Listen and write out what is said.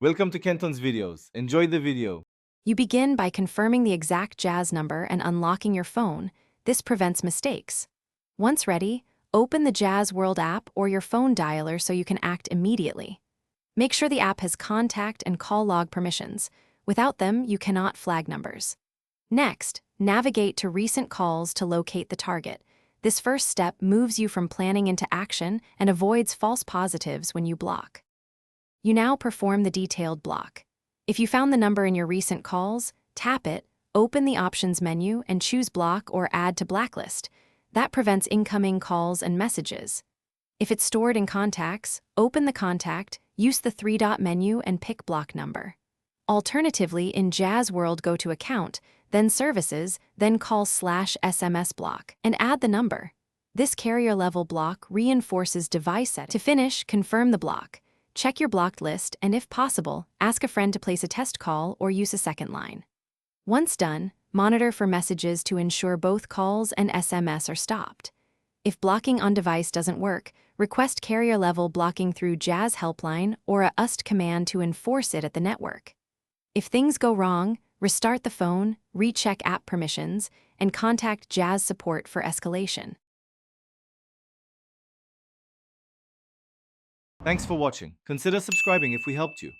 Welcome to Kenton's videos. Enjoy the video. You begin by confirming the exact Jazz number and unlocking your phone. This prevents mistakes. Once ready, open the Jazz World app or your phone dialer so you can act immediately. Make sure the app has contact and call log permissions. Without them, you cannot flag numbers. Next, navigate to recent calls to locate the target. This first step moves you from planning into action and avoids false positives when you block. You now perform the detailed block. If you found the number in your recent calls, tap it, open the options menu, and choose block or add to blacklist. That prevents incoming calls and messages. If it's stored in contacts, open the contact, use the three-dot menu, and pick block number. Alternatively, in Jazz World, go to Account, then Services, then call /SMS block, and add the number. This carrier-level block reinforces device set. To finish, confirm the block. Check your blocked list and, if possible, ask a friend to place a test call or use a second line. Once done, monitor for messages to ensure both calls and SMS are stopped. If blocking on device doesn't work, request carrier-level blocking through Jazz Helpline or a UST command to enforce it at the network. If things go wrong, restart the phone, recheck app permissions, and contact Jazz support for escalation. Thanks for watching. Consider subscribing if we helped you.